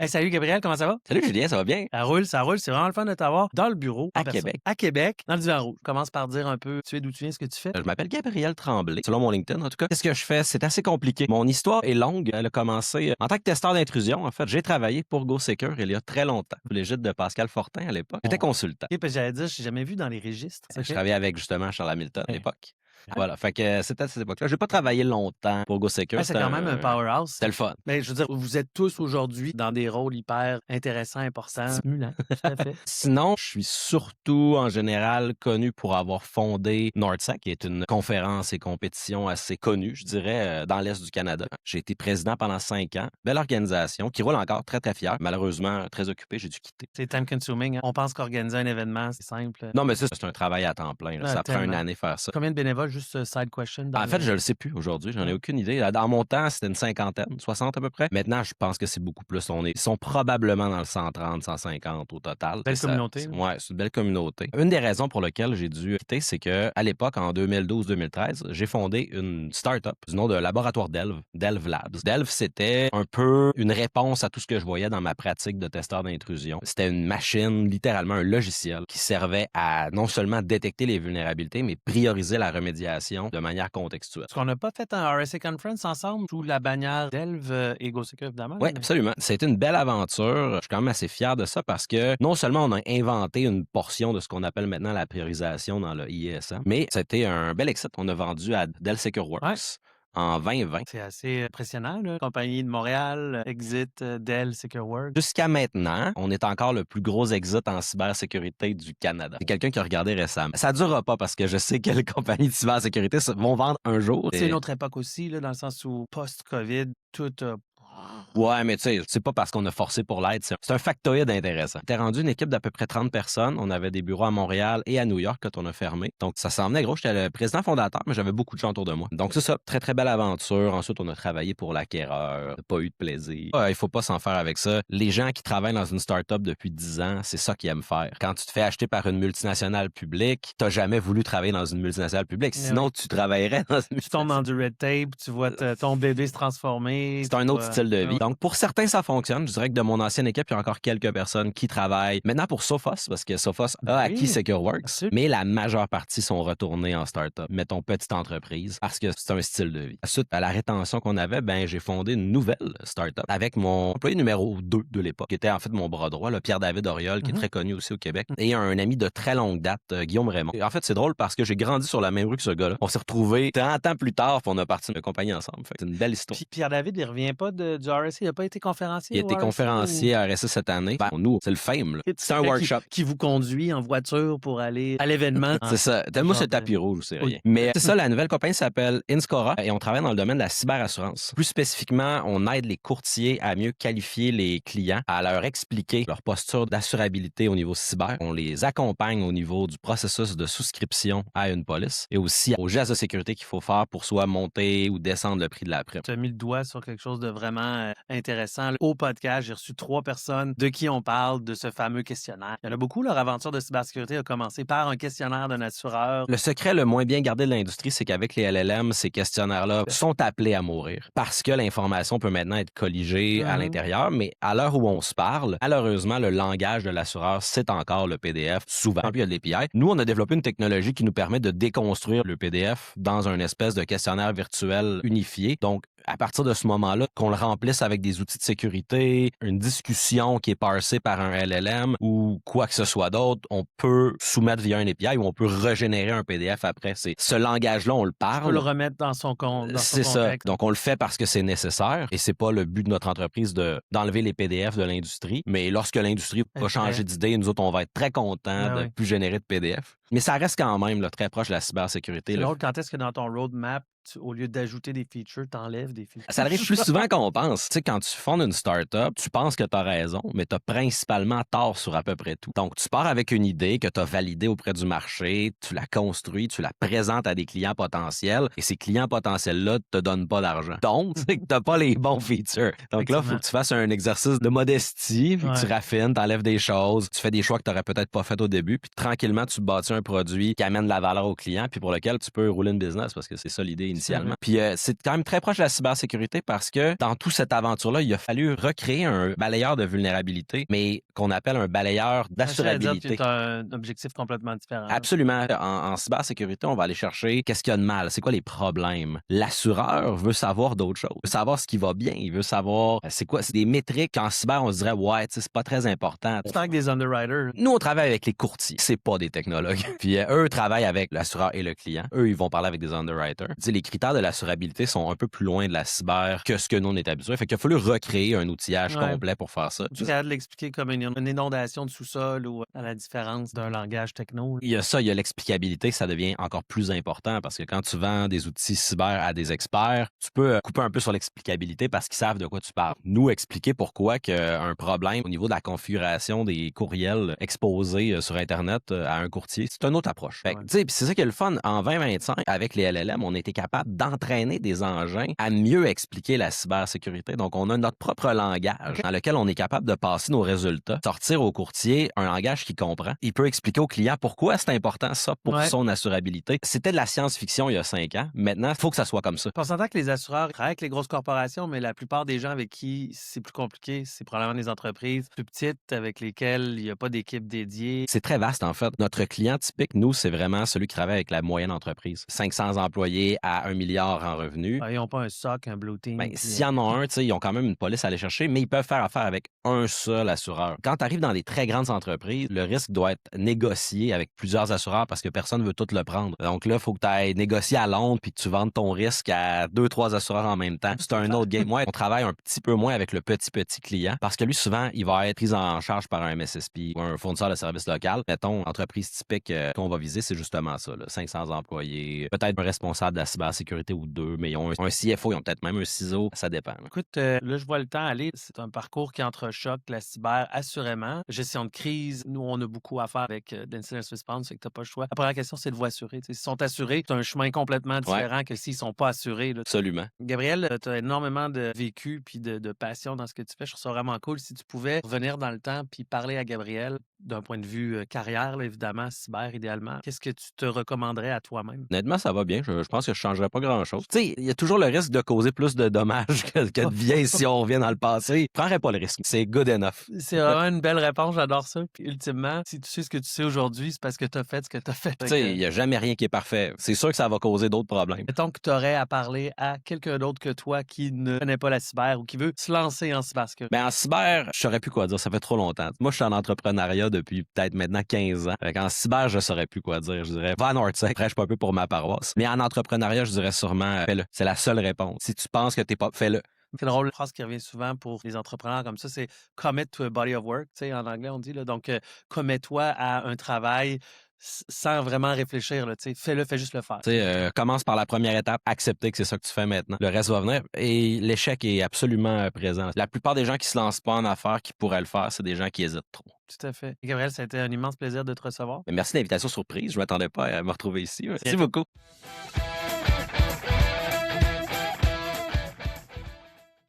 Hey, salut Gabriel, comment ça va? Salut Julien, ça va bien? Ça roule, c'est vraiment le fun de t'avoir dans le bureau. En À personne. Québec. À Québec, dans le divan rouge. Commence par dire un peu tu es, d'où tu viens, ce que tu fais. Je m'appelle Gabriel Tremblay, selon mon LinkedIn en tout cas. Qu'est-ce que je fais? C'est assez compliqué. Mon histoire est longue. Elle a commencé en tant que testeur d'intrusion. En fait, j'ai travaillé pour GoSecure il y a très longtemps, sous l'égide de Pascal Fortin à l'époque. J'étais consultant. OK, parce que j'allais dire, je t'ai jamais vu dans les registres. Je OK? travaillais avec justement Charles Hamilton à Ouais. l'époque. Voilà, fait que c'était à cette époque-là. J'ai pas travaillé longtemps pour GoSecure. Ouais, c'est quand même un powerhouse. C'était le fun. Mais je veux dire, vous êtes tous aujourd'hui dans des rôles hyper intéressants, importants, stimulants. Tout à fait. Sinon, je suis surtout en général connu pour avoir fondé NordSec, qui est une conférence et compétition assez connue, je dirais, dans l'Est du Canada. J'ai été président pendant 5 ans. Belle organisation qui roule encore, très, très fier. Malheureusement, très occupé, j'ai dû quitter. C'est time consuming. On pense qu'organiser un événement, c'est simple. Non, mais ça, c'est un travail à temps plein. Là. Ah, Ça prend une tellement. année faire ça. Combien de bénévoles, juste side question? En fait, je le sais plus aujourd'hui. J'en ai Ouais. aucune idée. Dans mon temps, c'était une cinquantaine, 60 à peu près. Maintenant, je pense que c'est beaucoup plus. Ils sont probablement dans le 130, 150 au total. Belle communauté. Ouais, c'est une belle communauté. Une des raisons pour lesquelles j'ai dû quitter, c'est que à l'époque, en 2012-2013, j'ai fondé une start-up du nom de Laboratoire Delve Labs. Delve, c'était un peu une réponse à tout ce que je voyais dans ma pratique de testeur d'intrusion. C'était une machine, littéralement un logiciel, qui servait à non seulement détecter les vulnérabilités, mais prioriser la remédiation de manière contextuelle. Est-ce qu'on n'a pas fait un RSA Conference ensemble sous la bannière Delve et GoSecure, évidemment? Oui, mais- absolument. C'était une belle aventure. Je suis quand même assez fier de ça parce que non seulement on a inventé une portion de ce qu'on appelle maintenant la priorisation dans le IESM, mais c'était un bel exit. On a vendu à Dell SecureWorks. Ouais. En 2020. C'est assez impressionnant, là. Compagnie de Montréal, Exit, Dell, SecureWorks. Jusqu'à maintenant, on est encore le plus gros exit en cybersécurité du Canada. C'est quelqu'un qui a regardé récemment. Ça durera pas parce que je sais que les compagnies de cybersécurité vont vendre un jour. C'est une autre époque aussi, là, dans le sens où post-COVID, tout a... Ouais, mais tu sais, c'est pas parce qu'on a forcé pour l'aide. C'est un factoïde intéressant. T'es rendu une équipe d'à peu près 30 personnes. On avait des bureaux à Montréal et à New York quand on a fermé. Donc, ça s'en venait gros. J'étais le président fondateur, mais j'avais beaucoup de gens autour de moi. Donc, c'est ça. Très, très belle aventure. Ensuite, on a travaillé pour l'acquéreur. Pas eu de plaisir. Il faut pas s'en faire avec ça. Les gens qui travaillent dans une start-up depuis 10 ans, c'est ça qu'ils aiment faire. Quand tu te fais acheter par une multinationale publique, t'as jamais voulu travailler dans une multinationale publique. Sinon, tu travaillerais dans une Tu tombes dans du red tape, tu vois ton bébé se transformer. C'est un autre style de vie. Donc, pour certains, ça fonctionne. Je dirais que de mon ancienne équipe, il y a encore quelques personnes qui travaillent maintenant pour Sophos, parce que Sophos a acquis SecureWorks, mais la majeure partie sont retournés en start-up, mettons petite entreprise, parce que c'est un style de vie. Suite à la rétention qu'on avait, j'ai fondé une nouvelle start-up avec mon employé numéro 2 de l'époque, qui était en fait mon bras droit, Pierre-David Oriol, qui est très connu aussi au Québec, et un ami de très longue date, Guillaume Raymond. Et en fait, c'est drôle parce que j'ai grandi sur la même rue que ce gars-là. On s'est retrouvés 30 ans plus tard, puis on a parti une compagnie ensemble. Fait que c'est une belle histoire. Puis Pierre-David, il revient pas du RSA, il n'a pas été conférencier. Il a été conférencier à RSA cette année. Nous, c'est le fame. Là. C'est un workshop. Qui vous conduit en voiture pour aller à l'événement. C'est ça. Moi, c'est le tapis rouge, c'est rien. Mais c'est ça, la nouvelle compagnie s'appelle Inscora et on travaille dans le domaine de la cyberassurance. Plus spécifiquement, on aide les courtiers à mieux qualifier les clients, à leur expliquer leur posture d'assurabilité au niveau cyber. On les accompagne au niveau du processus de souscription à une police et aussi aux gestes de sécurité qu'il faut faire pour soit monter ou descendre le prix de la prime. Tu as mis le doigt sur quelque chose de vraiment intéressant. Au podcast, j'ai reçu 3 personnes de qui on parle de ce fameux questionnaire. Il y en a beaucoup, leur aventure de cybersécurité a commencé par un questionnaire d'un assureur. Le secret le moins bien gardé de l'industrie, c'est qu'avec les LLM, ces questionnaires-là sont appelés à mourir parce que l'information peut maintenant être colligée à l'intérieur, mais à l'heure où on se parle, malheureusement, le langage de l'assureur, c'est encore le PDF. Souvent, puis il y a de l'API. Nous, on a développé une technologie qui nous permet de déconstruire le PDF dans un espèce de questionnaire virtuel unifié. Donc, à partir de ce moment-là, qu'on le remplisse avec des outils de sécurité, une discussion qui est parsée par un LLM ou quoi que ce soit d'autre, on peut soumettre via un API ou on peut régénérer un PDF après. C'est ce langage-là, on le parle. On peut le remettre dans son compte. C'est ça. Donc, on le fait parce que c'est nécessaire et c'est pas le but de notre entreprise d'enlever les PDF de l'industrie. Mais lorsque l'industrie va changer d'idée, nous autres, on va être très contents de plus générer de PDF. Mais ça reste quand même là, très proche de la cybersécurité. C'est drôle, quand est-ce que dans ton roadmap, au lieu d'ajouter des features, t'enlèves des features? Ça arrive plus souvent qu'on pense. Tu sais, quand tu fondes une start-up, tu penses que tu as raison, mais tu as principalement tort sur à peu près tout. Donc, tu pars avec une idée que tu as validée auprès du marché, tu la construis, tu la présentes à des clients potentiels, et ces clients potentiels-là te donnent pas d'argent. Donc, tu n'as pas les bons features. Donc là, il faut que tu fasses un exercice de modestie, puis que tu raffines, tu enlèves des choses, tu fais des choix que tu n'aurais peut-être pas fait au début, puis tranquillement, tu bâtis un un produit qui amène de la valeur au client, puis pour lequel tu peux rouler une business, parce que c'est ça l'idée initialement. Puis c'est quand même très proche de la cybersécurité parce que dans toute cette aventure-là, il a fallu recréer un balayeur de vulnérabilité, mais qu'on appelle un balayeur d'assurabilité. C'est un objectif complètement différent. Absolument. En cybersécurité, on va aller chercher qu'est-ce qu'il y a de mal, c'est quoi les problèmes. L'assureur veut savoir d'autres choses. Il veut savoir ce qui va bien. Il veut savoir c'est quoi. C'est des métriques qu'en cyber, on se dirait, ouais, tu sais, c'est pas très important. C'est avec des underwriters. Nous, on travaille avec les courtiers. C'est pas des technologues. Puis eux travaillent avec l'assureur et le client. Eux, ils vont parler avec des underwriters. Tu sais, les critères de l'assurabilité sont un peu plus loin de la cyber que ce que nous, on est habitués. Fait qu'il a fallu recréer un outillage complet pour faire ça. Tu capable de l'expliquer comme une inondation de sous-sol ou à la différence d'un langage techno. Il y a ça, il y a l'explicabilité, ça devient encore plus important parce que quand tu vends des outils cyber à des experts, tu peux couper un peu sur l'explicabilité parce qu'ils savent de quoi tu parles. Nous, expliquer pourquoi qu'un problème au niveau de la configuration des courriels exposés sur Internet à un courtier, c'est une autre approche. Fait que, tu sais, puis c'est ça qui est le fun. En 2025, avec les LLM, on a été capable d'entraîner des engins à mieux expliquer la cybersécurité. Donc, on a notre propre langage dans lequel on est capable de passer nos résultats, sortir au courtier un langage qu'il comprend. Il peut expliquer au client pourquoi c'est important ça pour son assurabilité. C'était de la science-fiction il y a 5 ans. Maintenant, il faut que ça soit comme ça. On s'entend que les assureurs travaillent avec les grosses corporations, mais la plupart des gens avec qui c'est plus compliqué, c'est probablement des entreprises plus petites avec lesquelles il n'y a pas d'équipe dédiée. C'est très vaste, en fait. Notre client typique, nous, c'est vraiment celui qui travaille avec la moyenne entreprise. 500 employés à 1 milliard en revenus. Ils n'ont pas un SOC, un Blue Team. S'il y en a un, ils ont quand même une police à aller chercher, mais ils peuvent faire affaire avec un seul assureur. Quand tu arrives dans des très grandes entreprises, le risque doit être négocié avec plusieurs assureurs parce que personne ne veut tout le prendre. Donc là, il faut que tu ailles négocier à Londres puis que tu vendes ton risque à 2-3 assureurs en même temps. C'est un autre game. Moi, on travaille un petit peu moins avec le petit client parce que lui, souvent, il va être pris en charge par un MSSP ou un fournisseur de services local. Mettons, entreprise typique qu'on va viser, c'est justement ça, là, 500 employés, peut-être un responsable de la cybersécurité ou deux, mais ils ont un CFO, ils ont peut-être même un CISO, ça dépend. Écoute, là, je vois le temps aller. C'est un parcours qui entrechoque la cyber, assurément. Gestion de crise, nous, on a beaucoup à faire avec d'incident response, fait que tu n'as pas le choix. La première question, c'est de vous assurer. S'ils sont assurés, c'est un chemin complètement différent que s'ils ne sont pas assurés. Là. Absolument. Gabriel, tu as énormément de vécu puis de passion dans ce que tu fais. Je trouve ça vraiment cool. Si tu pouvais revenir dans le temps puis parler à Gabriel d'un point de vue carrière, là, évidemment, cyber idéalement, qu'est-ce que tu te recommanderais à toi-même? Honnêtement, ça va bien. Je pense que je ne changerais pas grand-chose. Tu sais, il y a toujours le risque de causer plus de dommages que de bien si on revient dans le passé. Je prendrais pas le risque. C'est good enough. C'est vraiment une belle réponse. J'adore ça. Puis ultimement, si tu sais ce que tu sais aujourd'hui, c'est parce que tu as fait ce que tu as fait. Tu sais, il n'y a jamais rien qui est parfait. C'est sûr que ça va causer d'autres problèmes. Mettons que tu aurais à parler à quelqu'un d'autre que toi qui ne connaît pas la cyber ou qui veut se lancer en cybersécurité. Ben, en cyber, je saurais plus quoi dire. Ça fait trop longtemps. Moi, je suis en entrepreneuriat depuis peut-être maintenant 15 ans. En cyber, je saurais plus quoi dire. Je dirais, va à Northside, prêche pas un peu pour ma paroisse. Mais en entrepreneuriat, je dirais sûrement, fais-le. C'est la seule réponse. Si tu penses que t'es pas, fais-le. C'est drôle, la phrase qui revient souvent pour les entrepreneurs comme ça, c'est commit to a body of work, tu sais, en anglais on dit. Là. Donc, commets-toi à un travail sans vraiment réfléchir, là, tu sais, fais-le, fais juste le faire. Commence par la première étape, accepter que c'est ça que tu fais maintenant. Le reste va venir. Et l'échec est absolument présent. La plupart des gens qui se lancent pas en affaires, qui pourraient le faire, c'est des gens qui hésitent trop. Tout à fait. Gabriel, ça a été un immense plaisir de te recevoir. Merci de l'invitation surprise. Je ne m'attendais pas à me retrouver ici. Merci beaucoup.